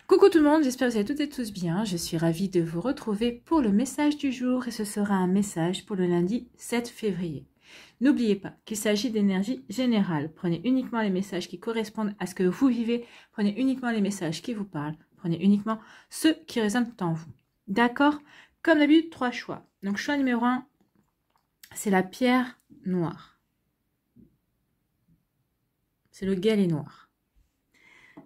Coucou tout le monde, j'espère que vous allez toutes et tous bien. Je suis ravie de vous retrouver pour le message du jour et ce sera un message pour le lundi 7 février. N'oubliez pas qu'il s'agit d'énergie générale. Prenez uniquement les messages qui correspondent à ce que vous vivez. Prenez uniquement les messages qui vous parlent. Prenez uniquement ceux qui résonnent en vous. D'accord? Comme d'habitude, 3 choix. Donc choix numéro 1, c'est la pierre noire. C'est le galet noir.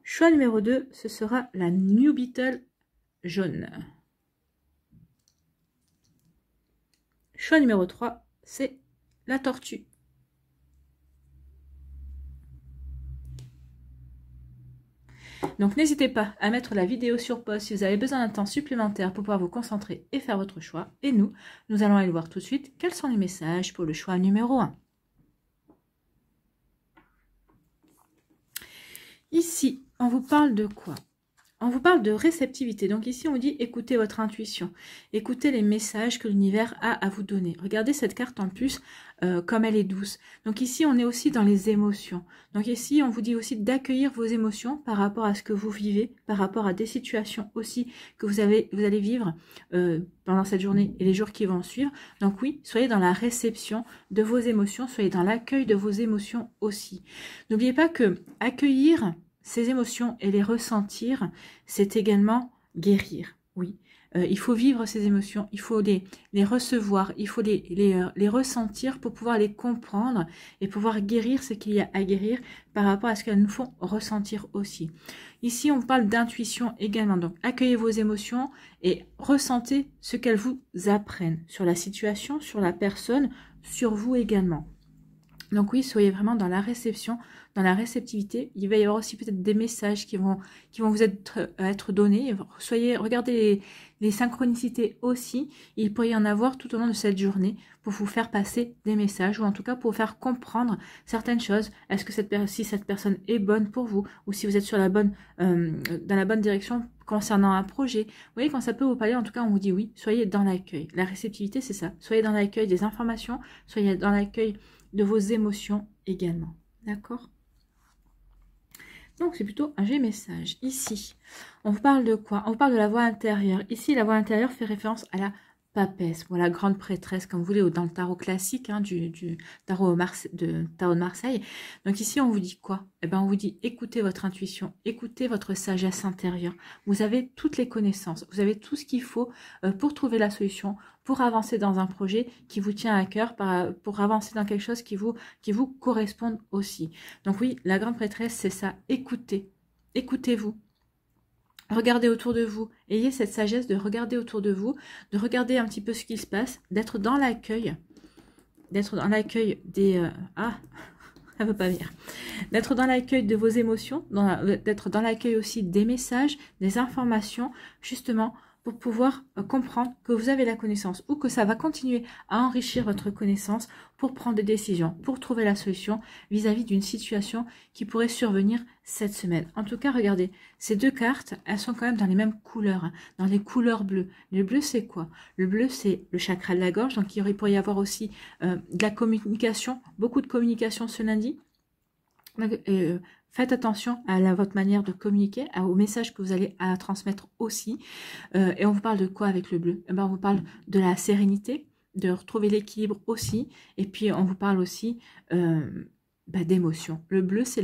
Choix numéro 2, ce sera la New Beetle jaune. Choix numéro 3, c'est la tortue. Donc n'hésitez pas à mettre la vidéo sur pause si vous avez besoin d'un temps supplémentaire pour pouvoir vous concentrer et faire votre choix. Et nous allons aller voir tout de suite quels sont les messages pour le choix numéro 1. Ici, on vous parle de quoi? On vous parle de réceptivité. Donc ici, on vous dit écoutez votre intuition. Écoutez les messages que l'univers a à vous donner. Regardez cette carte en plus, comme elle est douce. Donc ici, on est aussi dans les émotions. Donc ici, on vous dit aussi d'accueillir vos émotions par rapport à ce que vous vivez, par rapport à des situations aussi que vous allez vivre pendant cette journée et les jours qui vont suivre. Donc oui, soyez dans la réception de vos émotions, soyez dans l'accueil de vos émotions aussi. N'oubliez pas que accueillir ces émotions et les ressentir, c'est également guérir. Oui, il faut vivre ces émotions, il faut les recevoir, il faut les ressentir pour pouvoir les comprendre et pouvoir guérir ce qu'il y a à guérir par rapport à ce qu'elles nous font ressentir aussi. Ici, on vous parle d'intuition également. Donc, accueillez vos émotions et ressentez ce qu'elles vous apprennent sur la situation, sur la personne, sur vous également. Donc oui, soyez vraiment dans la réception, dans la réceptivité. Il va y avoir aussi peut-être des messages qui vont vous être donnés. Regardez les synchronicités aussi. Il pourrait y en avoir tout au long de cette journée pour vous faire passer des messages ou en tout cas pour vous faire comprendre certaines choses. Est-ce que si cette personne est bonne pour vous ou si vous êtes sur dans la bonne direction concernant un projet. Vous voyez, quand ça peut vous parler, en tout cas, on vous dit oui, soyez dans l'accueil. La réceptivité, c'est ça. Soyez dans l'accueil des informations, soyez dans l'accueil de vos émotions également. D'accord? Donc, c'est plutôt un joli message. Ici, on vous parle de quoi? On vous parle de la voix intérieure. Ici, la voix intérieure fait référence à la papesse, ou la grande prêtresse, comme vous voulez, ou dans le tarot classique, hein, du tarot de Marseille. Donc ici, on vous dit quoi? Eh ben, on vous dit écoutez votre intuition, écoutez votre sagesse intérieure. Vous avez toutes les connaissances, vous avez tout ce qu'il faut pour trouver la solution, pour avancer dans un projet qui vous tient à cœur, pour avancer dans quelque chose qui vous corresponde aussi. Donc oui, la grande prêtresse, c'est ça, écoutez, écoutez-vous. Regardez autour de vous, ayez cette sagesse de regarder autour de vous, de regarder un petit peu ce qui se passe, d'être dans l'accueil des... ça veut pas venir. D'être dans l'accueil de vos émotions, d'être dans l'accueil aussi des messages, des informations, justement, pour pouvoir comprendre que vous avez la connaissance ou que ça va continuer à enrichir votre connaissance pour prendre des décisions, pour trouver la solution vis-à-vis d'une situation qui pourrait survenir cette semaine. En tout cas, regardez, ces deux cartes, elles sont quand même dans les mêmes couleurs, hein, dans les couleurs bleues. Le bleu, c'est quoi? Le bleu, c'est le chakra de la gorge, donc il pourrait y avoir aussi de la communication, beaucoup de communication ce lundi. Faites attention à votre manière de communiquer, aux messages que vous allez transmettre aussi. Et on vous parle de quoi avec le bleu? Eh ben, on vous parle de la sérénité, de retrouver l'équilibre aussi. Et puis, on vous parle aussi d'émotions. Le bleu, c'est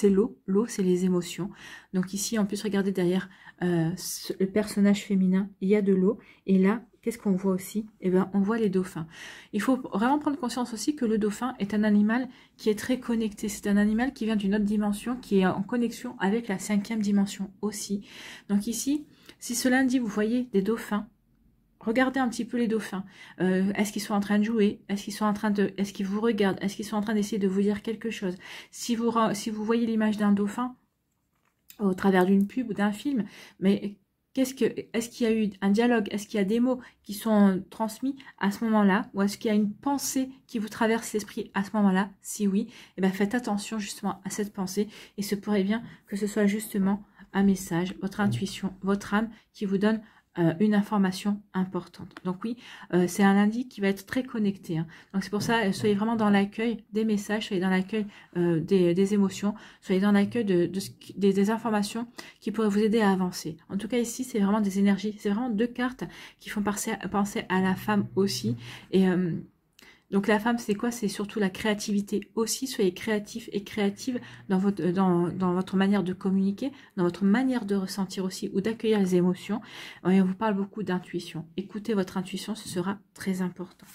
l'eau. L'eau, c'est les émotions. Donc ici, en plus, regardez derrière le personnage féminin, il y a de l'eau. Et là, qu'est-ce qu'on voit aussi? Eh bien, on voit les dauphins. Il faut vraiment prendre conscience aussi que le dauphin est un animal qui est très connecté. C'est un animal qui vient d'une autre dimension, qui est en connexion avec la 5e dimension aussi. Donc ici, si ce lundi, vous voyez des dauphins, regardez un petit peu les dauphins. Est-ce qu'ils sont en train de jouer? Est-ce qu'ils vous regardent? Est-ce qu'ils sont en train d'essayer de vous dire quelque chose? Si vous voyez l'image d'un dauphin au travers d'une pub ou d'un film, mais est-ce qu'il y a eu un dialogue? Est-ce qu'il y a des mots qui sont transmis à ce moment-là? Ou est-ce qu'il y a une pensée qui vous traverse l'esprit à ce moment-là? Si oui, eh bien faites attention justement à cette pensée. Et ce pourrait bien que ce soit justement un message, votre intuition, votre âme qui vous donne une information importante. Donc oui, c'est un lundi qui va être très connecté. Hein. Donc c'est pour ça, soyez vraiment dans l'accueil des messages, soyez dans l'accueil des émotions, soyez dans l'accueil des informations qui pourraient vous aider à avancer. En tout cas ici, c'est vraiment des énergies, c'est vraiment 2 cartes qui font penser à la femme aussi. Et donc la femme, c'est quoi? C'est surtout la créativité aussi. Soyez créatifs et créatives dans votre manière de communiquer, dans votre manière de ressentir aussi ou d'accueillir les émotions. Et on vous parle beaucoup d'intuition. Écoutez votre intuition, ce sera très important.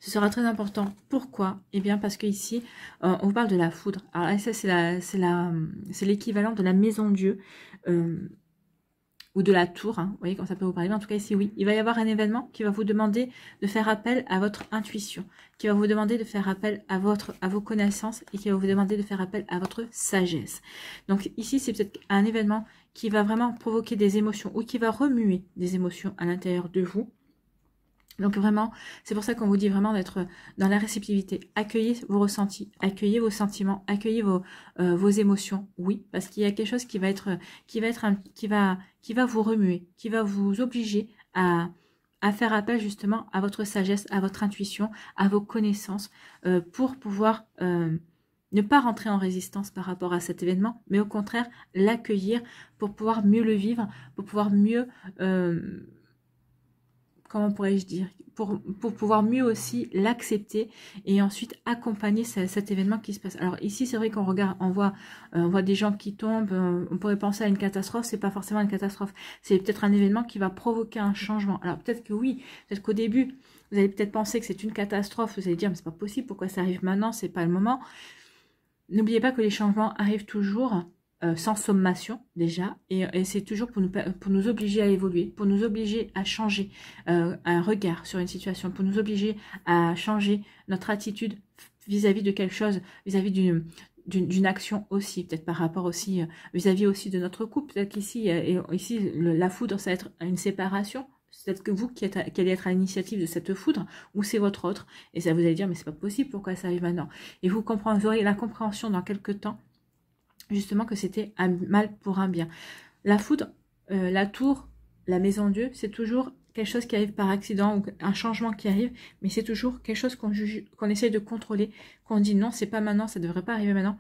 Ce sera très important. Pourquoi? Eh bien parce que ici, on vous parle de la foudre. Alors ça, c'est l'équivalent de la maison Dieu. Ou de la tour, hein. Vous voyez comment ça peut vous parler. Mais en tout cas ici, oui, il va y avoir un événement qui va vous demander de faire appel à votre intuition, qui va vous demander de faire appel à vos connaissances et qui va vous demander de faire appel à votre sagesse. Donc ici, c'est peut-être un événement qui va vraiment provoquer des émotions ou qui va remuer des émotions à l'intérieur de vous. Donc vraiment, c'est pour ça qu'on vous dit vraiment d'être dans la réceptivité. Accueillez vos ressentis, accueillez vos sentiments, accueillez vos émotions. Oui, parce qu'il y a quelque chose qui va vous remuer, qui va vous obliger à faire appel justement à votre sagesse, à votre intuition, à vos connaissances, pour pouvoir ne pas rentrer en résistance par rapport à cet événement, mais au contraire l'accueillir pour pouvoir mieux le vivre, pour pouvoir mieux comment pourrais-je dire, pour pouvoir mieux aussi l'accepter et ensuite accompagner cet événement qui se passe. Alors ici, c'est vrai qu'on regarde, on voit des gens qui tombent, on pourrait penser à une catastrophe, c'est pas forcément une catastrophe, c'est peut-être un événement qui va provoquer un changement. Alors peut-être que oui, peut-être qu'au début, vous allez peut-être penser que c'est une catastrophe, vous allez dire, mais c'est pas possible, pourquoi ça arrive maintenant, c'est pas le moment. N'oubliez pas que les changements arrivent toujours sans sommation déjà, et c'est toujours pour nous obliger à évoluer, pour nous obliger à changer un regard sur une situation, pour nous obliger à changer notre attitude vis-à-vis de quelque chose, vis-à-vis d'une action aussi, peut-être par rapport aussi, vis-à-vis aussi de notre couple. Peut-être qu'ici, la foudre, ça va être une séparation. Peut-être que vous qui allez être à l'initiative de cette foudre, ou c'est votre autre, et ça vous allez dire, mais c'est pas possible, pourquoi ça arrive maintenant? Et vous aurez la compréhension dans quelques temps, justement, que c'était un mal pour un bien. La foudre, la tour, la maison Dieu, c'est toujours quelque chose qui arrive par accident ou un changement qui arrive, mais c'est toujours quelque chose qu'on essaye de contrôler, qu'on dit non, c'est pas maintenant, ça devrait pas arriver maintenant.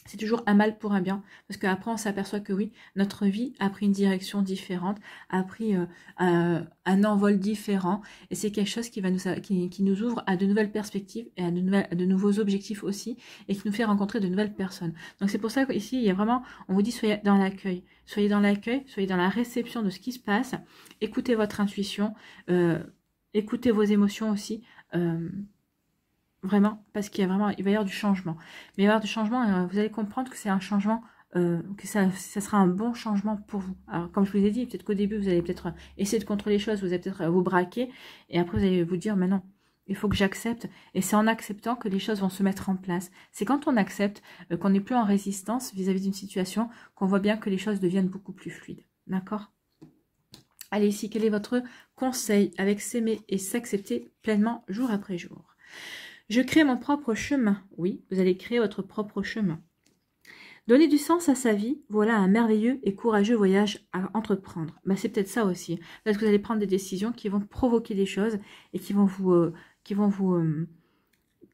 C'est toujours un mal pour un bien, parce qu'après on s'aperçoit que oui, notre vie a pris une direction différente, a pris un envol différent, et c'est quelque chose qui nous ouvre à de nouvelles perspectives et à de nouveaux objectifs aussi, et qui nous fait rencontrer de nouvelles personnes. Donc c'est pour ça qu'ici, il y a vraiment, on vous dit soyez dans l'accueil, soyez dans la réception de ce qui se passe, écoutez votre intuition, écoutez vos émotions aussi, vraiment, parce qu'il va y avoir du changement. Mais il va y avoir du changement, vous allez comprendre que c'est un changement, que ça sera un bon changement pour vous. Alors, comme je vous ai dit, peut-être qu'au début, vous allez peut-être essayer de contrôler les choses, vous allez peut-être vous braquer, et après, vous allez vous dire, mais non, il faut que j'accepte. Et c'est en acceptant que les choses vont se mettre en place. C'est quand on accepte, qu'on n'est plus en résistance vis-à-vis d'une situation, qu'on voit bien que les choses deviennent beaucoup plus fluides. D'accord ? Allez, ici, quel est votre conseil avec s'aimer et s'accepter pleinement jour après jour ? Je crée mon propre chemin. Oui, vous allez créer votre propre chemin. Donner du sens à sa vie, voilà un merveilleux et courageux voyage à entreprendre. Bah, c'est peut-être ça aussi. Parce que vous allez prendre des décisions qui vont provoquer des choses et qui vont vous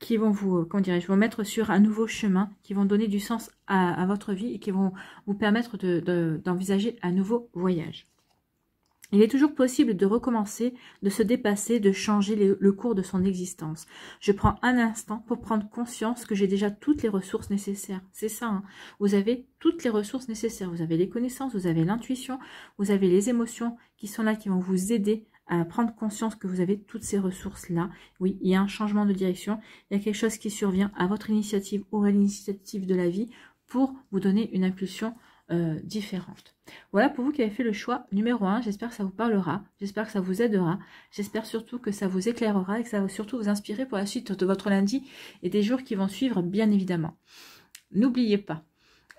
comment dirais-je, vont mettre sur un nouveau chemin, qui vont donner du sens à votre vie et qui vont vous permettre d'envisager un nouveau voyage. Il est toujours possible de recommencer, de se dépasser, de changer le cours de son existence. Je prends un instant pour prendre conscience que j'ai déjà toutes les ressources nécessaires. C'est ça, hein. Vous avez toutes les ressources nécessaires. Vous avez les connaissances, vous avez l'intuition, vous avez les émotions qui sont là, qui vont vous aider à prendre conscience que vous avez toutes ces ressources-là. Oui, il y a un changement de direction. Il y a quelque chose qui survient à votre initiative ou à l'initiative de la vie pour vous donner une impulsion différentes. Voilà pour vous qui avez fait le choix numéro 1. J'espère que ça vous parlera, j'espère que ça vous aidera, j'espère surtout que ça vous éclairera et que ça va surtout vous inspirer pour la suite de votre lundi et des jours qui vont suivre, bien évidemment. N'oubliez pas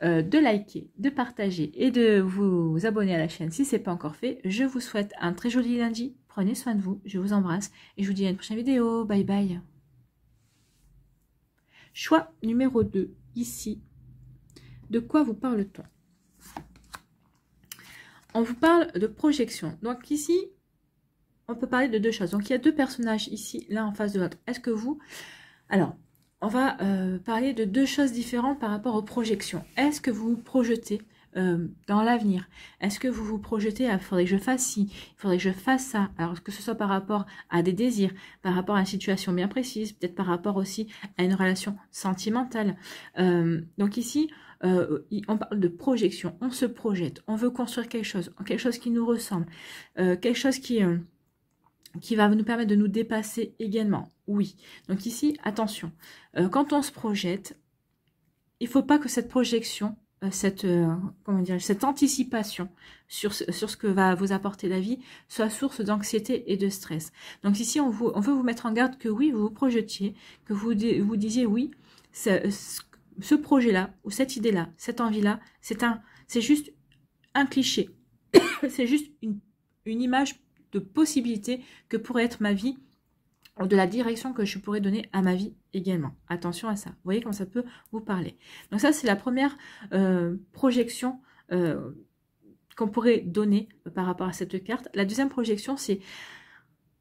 de liker, de partager et de vous abonner à la chaîne si ce n'est pas encore fait. Je vous souhaite un très joli lundi, prenez soin de vous, je vous embrasse et je vous dis à une prochaine vidéo. Bye bye. Choix numéro 2, ici. De quoi vous parle-t-on ? on vous parle de projection. Donc ici, on peut parler de deux choses. Donc il y a deux personnages ici, l'un en face de l'autre. Est-ce que vous... Alors, on va parler de deux choses différentes par rapport aux projections. Est-ce que vous vous projetez dans l'avenir? Est-ce que vous vous projetez à « il faudrait que je fasse ci, il faudrait que je fasse ça ». Alors que ce soit par rapport à des désirs, par rapport à une situation bien précise, peut-être par rapport aussi à une relation sentimentale. Donc ici, on parle de projection, on se projette, on veut construire quelque chose qui nous ressemble, quelque chose qui va nous permettre de nous dépasser également. Oui. Donc ici, attention, quand on se projette, il ne faut pas que cette projection, comment dire, cette anticipation sur ce que va vous apporter la vie soit source d'anxiété et de stress. Donc ici, on veut vous mettre en garde que oui, vous vous projetiez, que vous disiez oui, ce projet-là, ou cette idée-là, cette envie-là, c'est juste un cliché. C'est juste une image de possibilités que pourrait être ma vie, ou de la direction que je pourrais donner à ma vie également. Attention à ça. Vous voyez comment ça peut vous parler. Donc ça, c'est la première projection qu'on pourrait donner par rapport à cette carte. La deuxième projection, c'est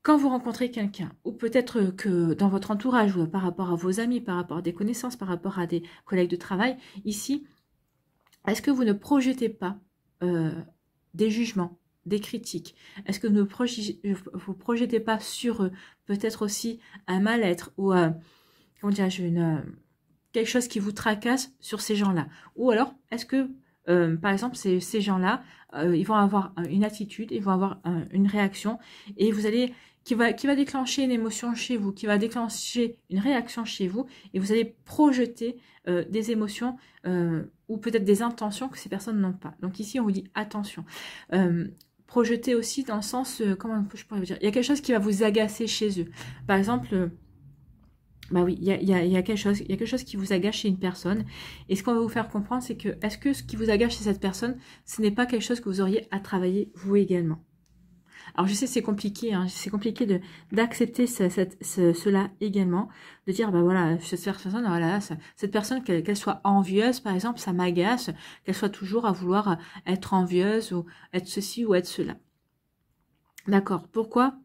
quand vous rencontrez quelqu'un, ou peut-être que dans votre entourage, ou par rapport à vos amis, par rapport à des connaissances, par rapport à des collègues de travail, ici, est-ce que vous ne projetez pas des jugements, des critiques? Est-ce que vous projetez pas sur peut-être aussi un mal-être ou comment dirais-je, quelque chose qui vous tracasse sur ces gens-là? Ou alors, est-ce que, par exemple, ces gens-là, ils vont avoir une attitude, ils vont avoir une réaction, et vous allez qui va déclencher une émotion chez vous, qui va déclencher une réaction chez vous, et vous allez projeter des émotions ou peut-être des intentions que ces personnes n'ont pas. Donc ici, on vous dit attention. Projeter aussi dans le sens, comment je pourrais vous dire, il y a quelque chose qui va vous agacer chez eux. Par exemple, bah oui, il y a quelque chose qui vous agace chez une personne. Et ce qu'on va vous faire comprendre, c'est que, est-ce que ce qui vous agace chez cette personne, ce n'est pas quelque chose que vous auriez à travailler vous également? Alors je sais c'est compliqué, hein, c'est compliqué d'accepter cela également, de dire bah voilà, cette personne, voilà, cette personne qu'elle soit envieuse par exemple, ça m'agace, qu'elle soit toujours à vouloir être envieuse ou être ceci ou être cela. D'accord, pourquoi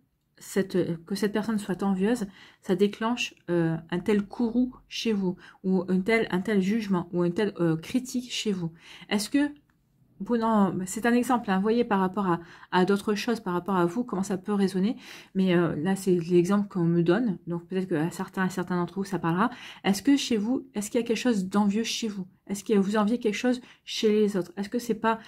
que cette personne soit envieuse, ça déclenche un tel courroux chez vous, ou un tel jugement, ou une telle critique chez vous? Est-ce que c'est un exemple, hein, vous voyez par rapport à d'autres choses, par rapport à vous, comment ça peut résonner, mais là c'est l'exemple qu'on me donne, donc peut-être qu'à certains d'entre vous ça parlera. Est-ce que chez vous, est-ce qu'il y a quelque chose d'envieux chez vous? Est-ce que vous enviez quelque chose chez les autres? Est-ce que c'est pas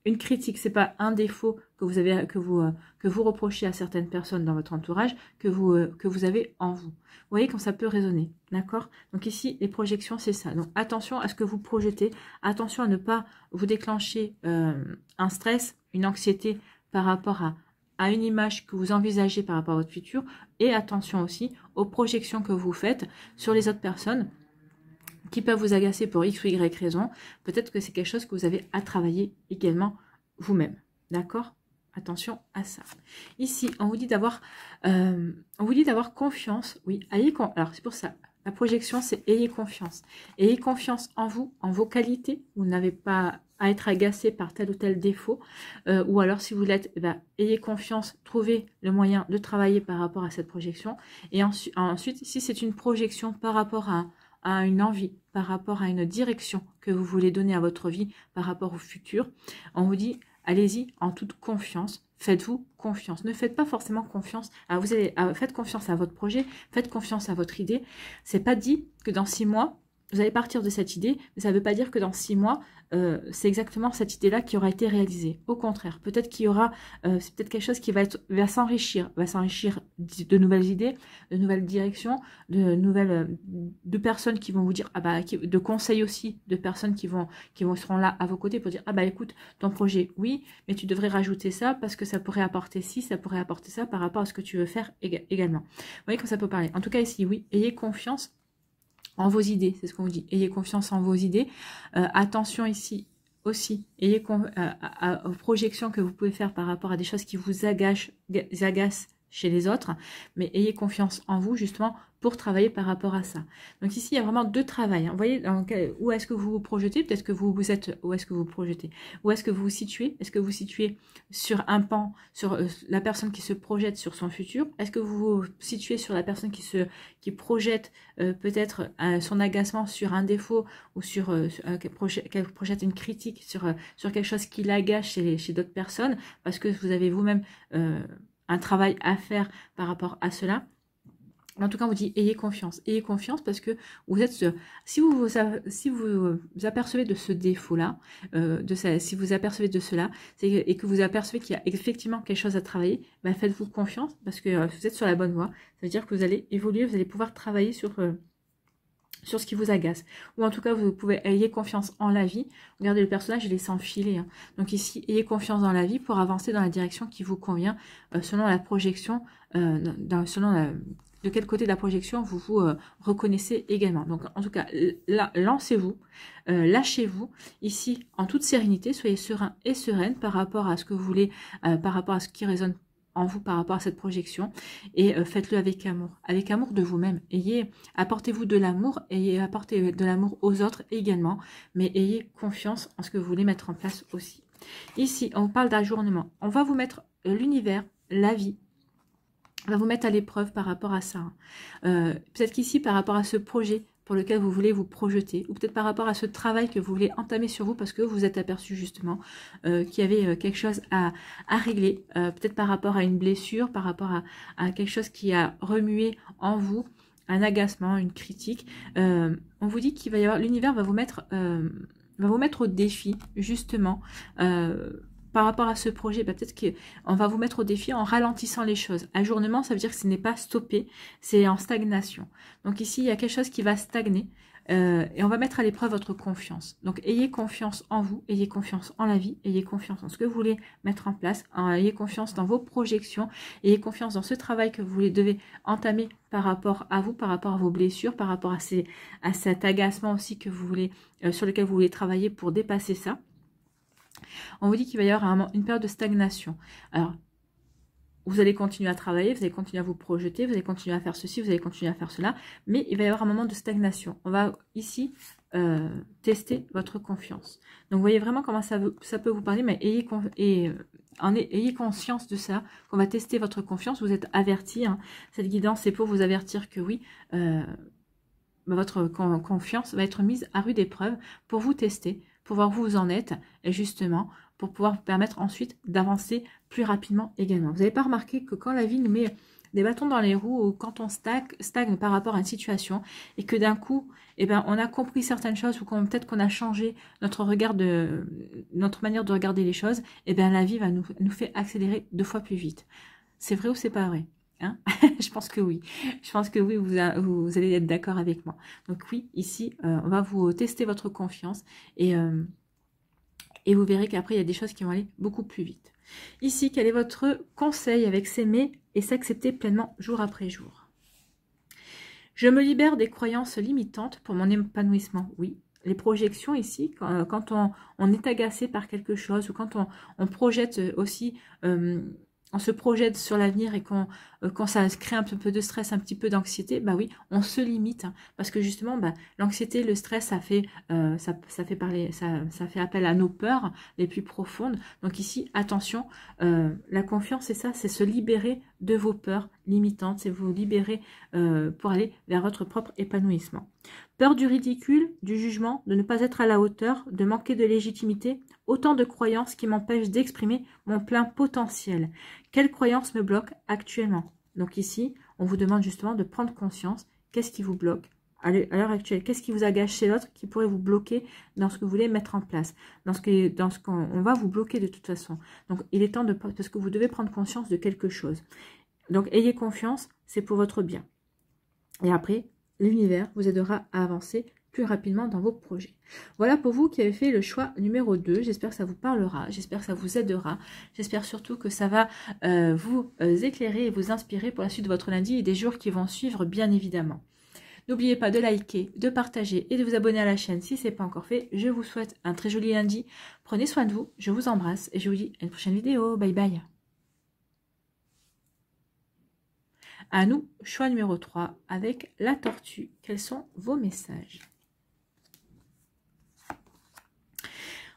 une critique, c'est pas un défaut que vous avez, que vous reprochez à certaines personnes dans votre entourage, que vous avez en vous? Vous voyez quand ça peut résonner, d'accord? Donc ici, les projections, c'est ça. Donc attention à ce que vous projetez, attention à ne pas vous déclencher un stress, une anxiété par rapport à une image que vous envisagez par rapport à votre futur, et attention aussi aux projections que vous faites sur les autres personnes qui peuvent vous agacer pour X ou Y raison. Peut-être que c'est quelque chose que vous avez à travailler également vous-même. D'accord? Attention à ça. Ici, on vous dit d'avoir confiance. Oui, alors c'est pour ça. La projection, c'est ayez confiance. Ayez confiance en vous, en vos qualités. Vous n'avez pas à être agacé par tel ou tel défaut. Ou alors, si vous l'êtes, ayez confiance, trouvez le moyen de travailler par rapport à cette projection. Et ensuite, si c'est une projection par rapport à une envie, par rapport à une direction que vous voulez donner à votre vie, par rapport au futur, on vous dit, allez-y en toute confiance, faites-vous confiance. Ne faites pas forcément confiance, faites confiance à votre projet, faites confiance à votre idée. C'est pas dit que dans 6 mois, vous allez partir de cette idée, mais ça ne veut pas dire que dans 6 mois, c'est exactement cette idée-là qui aura été réalisée. Au contraire, peut-être qu'il y aura, c'est peut-être quelque chose qui va s'enrichir de nouvelles idées, de nouvelles directions, de personnes qui vont vous dire, de conseils aussi, de personnes qui seront là à vos côtés pour dire, écoute, ton projet, oui, mais tu devrais rajouter ça parce que ça pourrait apporter ci, ça pourrait apporter ça par rapport à ce que tu veux faire également. Vous voyez comme ça peut parler. En tout cas ici, oui, ayez confiance en vos idées, c'est ce qu'on vous dit. Ayez confiance en vos idées. Attention ici aussi, ayez aux projections que vous pouvez faire par rapport à des choses qui vous agacent chez les autres, mais ayez confiance en vous justement pour travailler par rapport à ça. Donc ici, il y a vraiment deux travails. Vous voyez où est-ce que vous vous projetez? Peut-être que vous êtes, où est-ce que vous vous projetez? Où est-ce que vous vous situez? Est-ce que vous vous situez sur un pan, sur la personne qui se projette sur son futur? Est-ce que vous vous situez sur la personne qui projette peut-être son agacement sur un défaut ou sur qu'elle projette une critique sur quelque chose qui l'agace chez d'autres personnes parce que vous avez vous-même un travail à faire par rapport à cela? En tout cas, on vous dit ayez confiance parce que vous êtes, si vous apercevez de ce défaut-là, si vous apercevez de cela, et que vous apercevez qu'il y a effectivement quelque chose à travailler, ben faites-vous confiance parce que vous êtes sur la bonne voie. Ça veut dire que vous allez évoluer, vous allez pouvoir travailler sur ce qui vous agace. Ou en tout cas, vous pouvez ayez confiance en la vie. Regardez le personnage, il est sans filet. Hein. Donc ici, ayez confiance dans la vie pour avancer dans la direction qui vous convient selon la projection, de quel côté de la projection vous vous reconnaissez également. Donc en tout cas, là, lancez-vous, lâchez-vous ici en toute sérénité, soyez serein et sereine par rapport à ce que vous voulez, par rapport à ce qui résonne en vous par rapport à cette projection et faites-le avec amour de vous-même. Apportez-vous de l'amour, apportez de l'amour aux autres également, mais ayez confiance en ce que vous voulez mettre en place aussi. Ici, on parle d'ajournement. On va vous mettre l'univers, la vie, on va vous mettre à l'épreuve par rapport à ça. Peut-être qu'ici, par rapport à ce projet pour lequel vous voulez vous projeter, ou peut-être par rapport à ce travail que vous voulez entamer sur vous parce que vous êtes aperçu justement qu'il y avait quelque chose à régler, peut-être par rapport à une blessure, par rapport à quelque chose qui a remué en vous, un agacement, une critique. On vous dit qu'il va y avoir, l'univers va vous mettre au défi justement. Par rapport à ce projet, peut-être qu'on va vous mettre au défi en ralentissant les choses. Ajournement, ça veut dire que ce n'est pas stoppé, c'est en stagnation. Donc ici, il y a quelque chose qui va stagner et on va mettre à l'épreuve votre confiance. Donc ayez confiance en vous, ayez confiance en la vie, ayez confiance en ce que vous voulez mettre en place, ayez confiance dans vos projections, ayez confiance dans ce travail que vous devez entamer par rapport à vous, par rapport à vos blessures, par rapport à cet agacement aussi que vous voulez, sur lequel vous voulez travailler pour dépasser ça. On vous dit qu'il va y avoir une période de stagnation. Alors, vous allez continuer à travailler, vous allez continuer à vous projeter, vous allez continuer à faire ceci, vous allez continuer à faire cela, mais il va y avoir un moment de stagnation. On va ici tester votre confiance. Donc, vous voyez vraiment comment ça peut vous parler, mais ayez conscience de ça, qu'on va tester votre confiance. Vous êtes averti, hein. Cette guidance, c'est pour vous avertir que oui, votre confiance va être mise à rude épreuve pour vous tester, pour voir où vous en êtes, et justement, pour pouvoir vous permettre ensuite d'avancer plus rapidement également. Vous n'avez pas remarqué que quand la vie nous met des bâtons dans les roues, ou quand on stagne par rapport à une situation, et que d'un coup, eh ben, on a compris certaines choses, ou peut-être qu'on a changé notre manière de regarder les choses, eh ben, la vie va nous fait accélérer 2 fois plus vite. C'est vrai ou c'est pas vrai? Hein? Je pense que oui. Je pense que oui, vous allez être d'accord avec moi. Donc oui, ici, on va vous tester votre confiance et vous verrez qu'après, il y a des choses qui vont aller beaucoup plus vite. Ici, quel est votre conseil avec s'aimer et s'accepter pleinement jour après jour? Je me libère des croyances limitantes pour mon épanouissement. Oui. Les projections ici, quand on est agacé par quelque chose ou quand on projette aussi... on se projette sur l'avenir et quand ça crée un peu de stress, un petit peu d'anxiété, bah oui, on se limite. Hein, parce que justement, bah, l'anxiété, le stress, ça fait appel à nos peurs les plus profondes. Donc ici, attention, la confiance, c'est ça, c'est se libérer de vos peurs limitantes, c'est vous libérer pour aller vers votre propre épanouissement. Peur du ridicule, du jugement, de ne pas être à la hauteur, de manquer de légitimité, autant de croyances qui m'empêchent d'exprimer mon plein potentiel. Quelles croyances me bloquent actuellement? Donc ici, on vous demande justement de prendre conscience. Qu'est-ce qui vous bloque à l'heure actuelle? Qu'est-ce qui vous agace chez l'autre qui pourrait vous bloquer dans ce que vous voulez mettre en place? Dans ce qu'on va vous bloquer de toute façon. Donc il est temps parce que vous devez prendre conscience de quelque chose. Donc ayez confiance, c'est pour votre bien. Et après, l'univers vous aidera à avancer plus rapidement dans vos projets. Voilà pour vous qui avez fait le choix numéro 2. J'espère que ça vous parlera, j'espère que ça vous aidera. J'espère surtout que ça va vous éclairer et vous inspirer pour la suite de votre lundi et des jours qui vont suivre, bien évidemment. N'oubliez pas de liker, de partager et de vous abonner à la chaîne si ce n'est pas encore fait. Je vous souhaite un très joli lundi. Prenez soin de vous, je vous embrasse et je vous dis à une prochaine vidéo. Bye bye. À nous, choix numéro 3 avec la tortue. Quels sont vos messages?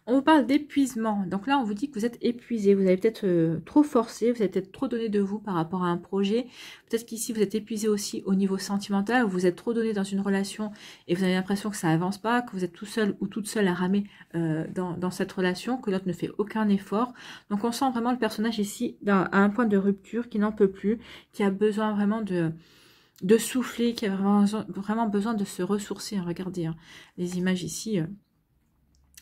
On vous parle d'épuisement. Donc là, on vous dit que vous êtes épuisé. Vous avez peut-être trop forcé, vous avez peut-être trop donné de vous par rapport à un projet. Peut-être qu'ici, vous êtes épuisé aussi au niveau sentimental. Vous êtes trop donné dans une relation et vous avez l'impression que ça avance pas, que vous êtes tout seul ou toute seule à ramer dans cette relation, que l'autre ne fait aucun effort. Donc on sent vraiment le personnage ici à un point de rupture, qui n'en peut plus, qui a besoin vraiment de souffler, qui a vraiment besoin de se ressourcer. Regardez les images ici.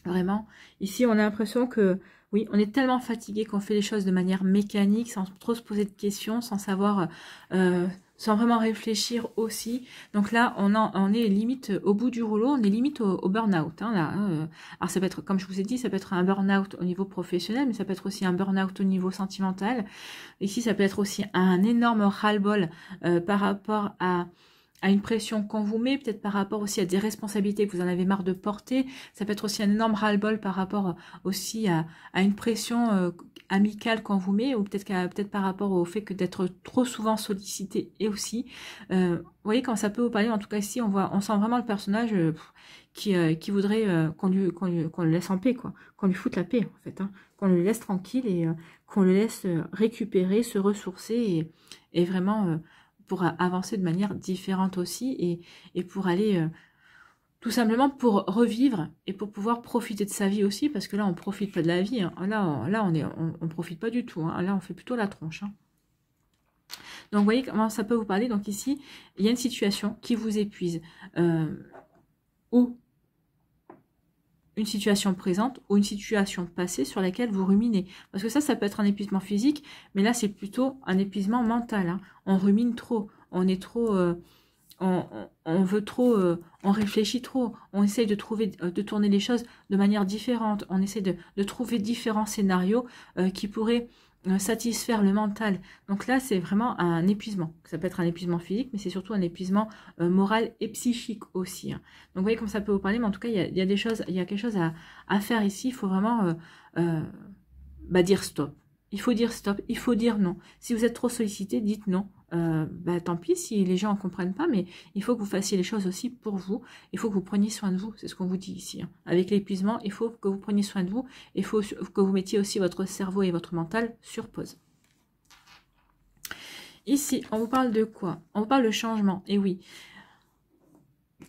Vraiment, ici, on a l'impression que, oui, on est tellement fatigué qu'on fait les choses de manière mécanique, sans trop se poser de questions, sans savoir, sans vraiment réfléchir aussi. Donc là, on est limite au bout du rouleau, on est limite au burn-out. Hein, là, alors ça peut être, comme je vous ai dit, ça peut être un burn-out au niveau professionnel, mais ça peut être aussi un burn-out au niveau sentimental. Ici, ça peut être aussi un énorme ras-le-bol par rapport à une pression qu'on vous met, peut-être par rapport aussi à des responsabilités que vous en avez marre de porter. Ça peut être aussi un énorme ras-le-bol par rapport aussi à une pression amicale qu'on vous met, ou peut-être par rapport au fait que d'être trop souvent sollicité. Et aussi, vous voyez quand ça peut vous parler, en tout cas ici, on sent vraiment le personnage qui voudrait qu'on le laisse en paix, quoi, qu'on lui foute la paix en fait, hein, qu'on le laisse tranquille et qu'on le laisse récupérer, se ressourcer et vraiment pour avancer de manière différente aussi et pour aller tout simplement pour revivre et pour pouvoir profiter de sa vie aussi, parce que là on profite pas de la vie, hein. Là on profite pas du tout, hein. Là on fait plutôt la tronche, hein. Donc vous voyez comment ça peut vous parler. Donc ici il y a une situation qui vous épuise, ou une situation présente ou une situation passée sur laquelle vous ruminez. Parce que ça peut être un épuisement physique, mais là c'est plutôt un épuisement mental, hein. On rumine trop, on est trop, on veut trop, on réfléchit trop, on essaye de tourner les choses de manière différente, on essaie de trouver différents scénarios qui pourraient satisfaire le mental. Donc là, c'est vraiment un épuisement. Ça peut être un épuisement physique, mais c'est surtout un épuisement moral et psychique aussi, hein. Donc vous voyez comme ça peut vous parler, mais en tout cas, il y a des choses, il y a quelque chose à faire ici. Il faut vraiment dire stop. Il faut dire stop, il faut dire non. Si vous êtes trop sollicité, dites non. Tant pis si les gens ne comprennent pas, mais il faut que vous fassiez les choses aussi pour vous. Il faut que vous preniez soin de vous, c'est ce qu'on vous dit ici, hein. Avec l'épuisement, il faut que vous preniez soin de vous. Il faut que vous mettiez aussi votre cerveau et votre mental sur pause. Ici, on vous parle de quoi? On vous parle de changement. Et oui,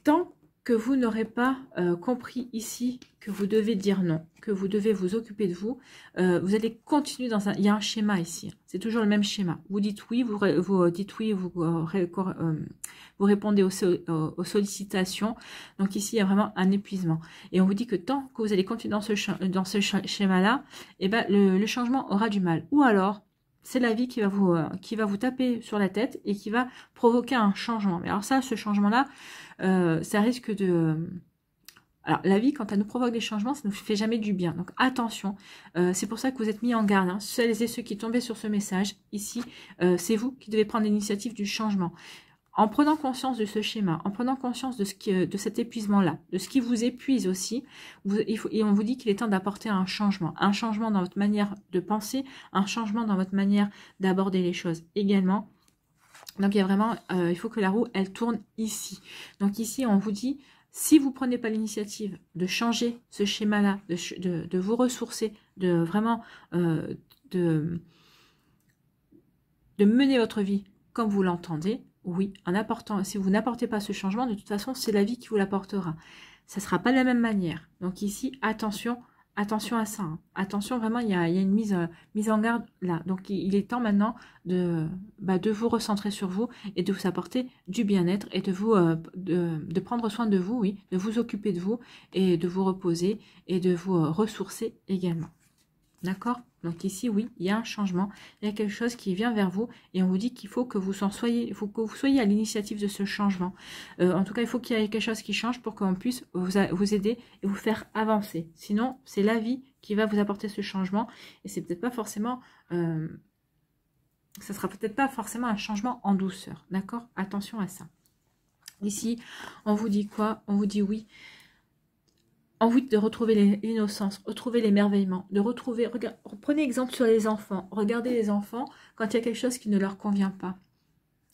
tant que vous n'aurez pas compris ici que vous devez dire non, que vous devez vous occuper de vous, vous allez continuer dans un... Il y a un schéma ici, c'est toujours le même schéma. Vous dites oui, vous dites oui, vous répondez aux sollicitations. Donc ici, il y a vraiment un épuisement. Et on vous dit que tant que vous allez continuer dans ce schéma-là, eh ben, le changement aura du mal. Ou alors, c'est la vie qui va vous taper sur la tête et qui va provoquer un changement. Mais alors ça, ce changement-là, ça risque de... Alors, la vie, quand elle nous provoque des changements, ça ne nous fait jamais du bien. Donc, attention. C'est pour ça que vous êtes mis en garde, hein. Celles et ceux qui tombaient sur ce message, ici, c'est vous qui devez prendre l'initiative du changement. En prenant conscience de ce schéma, en prenant conscience de cet épuisement-là, de ce qui vous épuise aussi, et on vous dit qu'il est temps d'apporter un changement dans votre manière de penser, un changement dans votre manière d'aborder les choses également. Donc il y a vraiment, il faut que la roue, elle tourne ici. Donc ici, on vous dit, si vous ne prenez pas l'initiative de changer ce schéma-là, de vous ressourcer, de vraiment de mener votre vie comme vous l'entendez, oui, si vous n'apportez pas ce changement, de toute façon, c'est la vie qui vous l'apportera. Ça ne sera pas de la même manière. Donc ici, attention à ça, hein. Attention, vraiment, il y a une mise en garde là. Donc il est temps maintenant de vous recentrer sur vous et de vous apporter du bien-être et de prendre soin de vous, oui, de vous occuper de vous et de vous reposer et de vous ressourcer également. D'accord? Donc ici, oui, il y a un changement, il y a quelque chose qui vient vers vous et on vous dit qu'il faut que vous soyez à l'initiative de ce changement. En tout cas, il faut qu'il y ait quelque chose qui change pour qu'on puisse vous aider et vous faire avancer. Sinon, c'est la vie qui va vous apporter ce changement et c'est peut-être pas forcément... ça sera peut-être pas forcément un changement en douceur. D'accord? Attention à ça. Ici, on vous dit quoi? On vous dit oui. Envie de retrouver l'innocence, retrouver l'émerveillement, de retrouver... Prenez exemple sur les enfants. Regardez les enfants quand il y a quelque chose qui ne leur convient pas.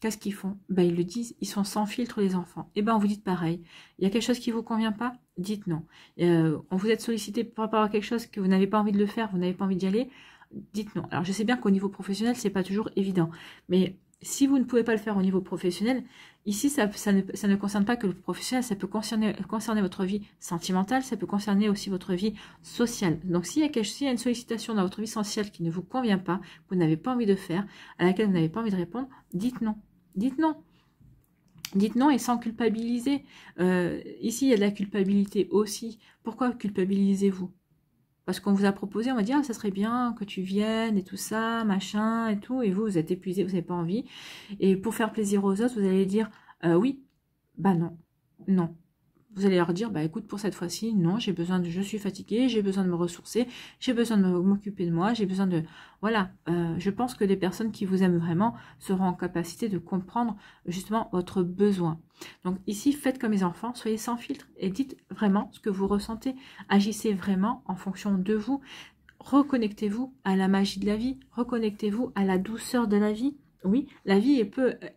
qu'est-ce qu'ils font? Ben, ils le disent, ils sont sans filtre les enfants. Et ben vous dites pareil. Il y a quelque chose qui vous convient pas? Dites non. On vous êtes sollicité par rapport à quelque chose que vous n'avez pas envie de le faire, vous n'avez pas envie d'y aller, dites non. Alors je sais bien qu'au niveau professionnel, c'est pas toujours évident, mais si vous ne pouvez pas le faire au niveau professionnel, ici ça ne concerne pas que le professionnel, ça peut concerner votre vie sentimentale, ça peut concerner aussi votre vie sociale. Donc s'il y a une sollicitation dans votre vie sociale qui ne vous convient pas, vous n'avez pas envie de faire, à laquelle vous n'avez pas envie de répondre, dites non. Dites non. Dites non et sans culpabiliser. Ici, il y a de la culpabilité aussi. Pourquoi culpabilisez-vous? Parce qu'on vous a proposé, on va dire, ah, ça serait bien que tu viennes et tout ça, machin et tout. Et vous êtes épuisé, vous n'avez pas envie. Et pour faire plaisir aux autres, vous allez dire, oui, bah non, non. Vous allez leur dire, bah écoute, pour cette fois-ci, non, je suis fatiguée, j'ai besoin de me ressourcer, j'ai besoin de m'occuper de moi, j'ai besoin de... Voilà, je pense que les personnes qui vous aiment vraiment seront en capacité de comprendre justement votre besoin. Donc ici, faites comme les enfants, soyez sans filtre et dites vraiment ce que vous ressentez. Agissez vraiment en fonction de vous. Reconnectez-vous à la magie de la vie, reconnectez-vous à la douceur de la vie. Oui, la vie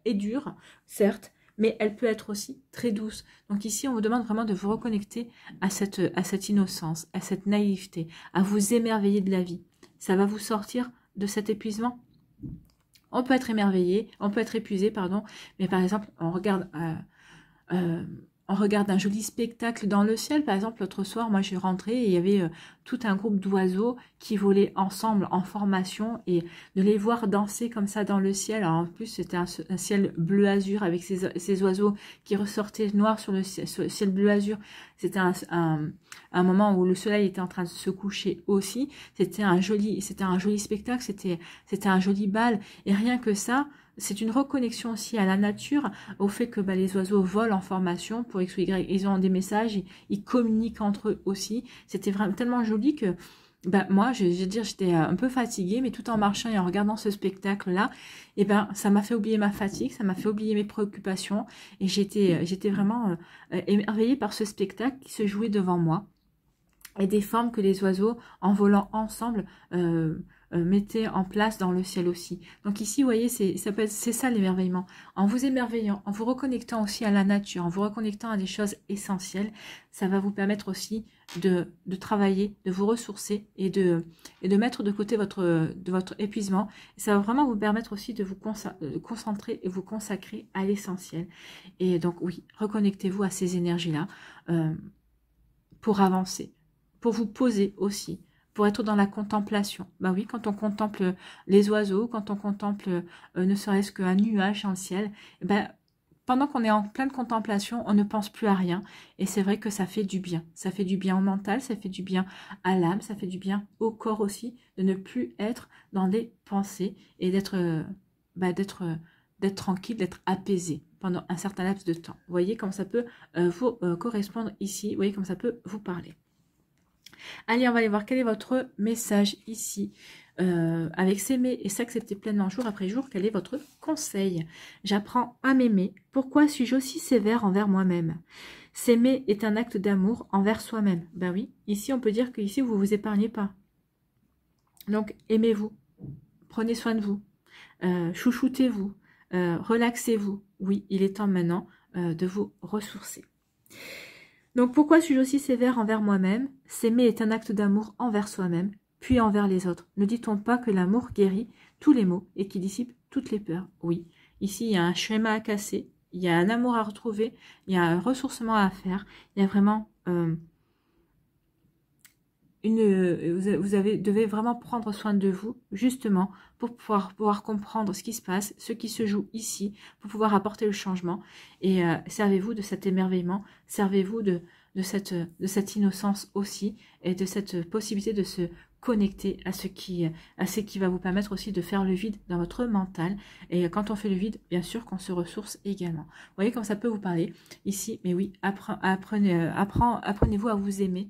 est dure, certes, mais elle peut être aussi très douce. Donc ici, on vous demande vraiment de vous reconnecter à cette innocence, à cette naïveté, à vous émerveiller de la vie. Ça va vous sortir de cet épuisement. On peut être émerveillé, on peut être épuisé, pardon, mais par exemple, on regarde un joli spectacle dans le ciel. Par exemple, l'autre soir, moi, je suis rentrée et il y avait tout un groupe d'oiseaux qui volaient ensemble en formation et de les voir danser comme ça dans le ciel. Alors, en plus, c'était un ciel bleu-azur avec ces oiseaux qui ressortaient noirs sur le ciel bleu-azur. C'était un moment où le soleil était en train de se coucher aussi. C'était un joli spectacle, c'était un joli bal. Et rien que ça, c'est une reconnexion aussi à la nature, au fait que les oiseaux volent en formation pour X ou Y. Ils ont des messages, ils communiquent entre eux aussi. C'était vraiment tellement joli que moi, je veux dire, j'étais un peu fatiguée, mais tout en marchant et en regardant ce spectacle-là, ça m'a fait oublier ma fatigue, ça m'a fait oublier mes préoccupations. Et j'étais vraiment émerveillée par ce spectacle qui se jouait devant moi. Et des formes que les oiseaux, en volant ensemble, mettez en place dans le ciel aussi. Donc ici, vous voyez, c'est ça l'émerveillement. En vous émerveillant, en vous reconnectant aussi à la nature, en vous reconnectant à des choses essentielles, ça va vous permettre aussi de travailler, de vous ressourcer et de mettre de côté votre épuisement. Ça va vraiment vous permettre aussi de vous concentrer et vous consacrer à l'essentiel. Et donc oui, reconnectez-vous à ces énergies-là pour avancer, pour vous poser aussi, pour être dans la contemplation. Bah oui, quand on contemple les oiseaux, quand on contemple ne serait-ce qu'un nuage dans le ciel, pendant qu'on est en pleine contemplation, on ne pense plus à rien. Et c'est vrai que ça fait du bien. Ça fait du bien au mental, ça fait du bien à l'âme, ça fait du bien au corps aussi, de ne plus être dans des pensées et d'être tranquille, d'être apaisé pendant un certain laps de temps. Vous voyez comme ça peut vous correspondre ici, vous voyez comme ça peut vous parler. Allez, on va aller voir quel est votre message ici. Avec s'aimer et s'accepter pleinement jour après jour, quel est votre conseil? J'apprends à m'aimer. Pourquoi suis-je aussi sévère envers moi-même? S'aimer est un acte d'amour envers soi-même. Ben oui, ici on peut dire que ici vous vous épargnez pas. Donc aimez-vous, prenez soin de vous, chouchoutez-vous, relaxez-vous. Oui, il est temps maintenant de vous ressourcer. Donc pourquoi suis-je aussi sévère envers moi-même? S'aimer est un acte d'amour envers soi-même, puis envers les autres. Ne dit-on pas que l'amour guérit tous les maux et qui dissipe toutes les peurs? Oui, ici il y a un schéma à casser, il y a un amour à retrouver, il y a un ressourcement à faire, il y a vraiment devez vraiment prendre soin de vous, justement, pour pouvoir comprendre ce qui se passe, ce qui se joue ici, pour pouvoir apporter le changement. Et servez-vous de cet émerveillement, servez-vous de cette innocence aussi, et de cette possibilité de se connecter à ce qui va vous permettre aussi de faire le vide dans votre mental. Et quand on fait le vide, bien sûr qu'on se ressource également. Vous voyez comme ça peut vous parler ici, mais oui, apprenez-vous à vous aimer.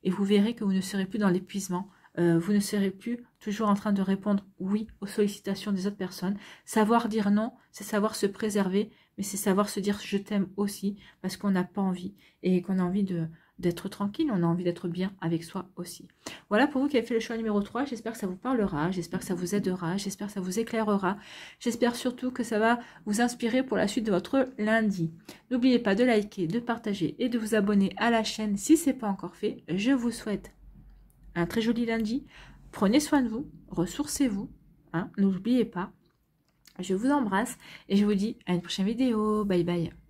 Et vous verrez que vous ne serez plus dans l'épuisement. Vous ne serez plus toujours en train de répondre oui aux sollicitations des autres personnes. Savoir dire non, c'est savoir se préserver, mais c'est savoir se dire je t'aime aussi, parce qu'on n'a pas envie, et qu'on a envie d'être tranquille, on a envie d'être bien avec soi aussi. Voilà pour vous qui avez fait le choix numéro 3. J'espère que ça vous parlera, j'espère que ça vous aidera, j'espère que ça vous éclairera. J'espère surtout que ça va vous inspirer pour la suite de votre lundi. N'oubliez pas de liker, de partager et de vous abonner à la chaîne si ce n'est pas encore fait. Je vous souhaite un très joli lundi. Prenez soin de vous, ressourcez-vous, hein, n'oubliez pas. Je vous embrasse et je vous dis à une prochaine vidéo. Bye bye.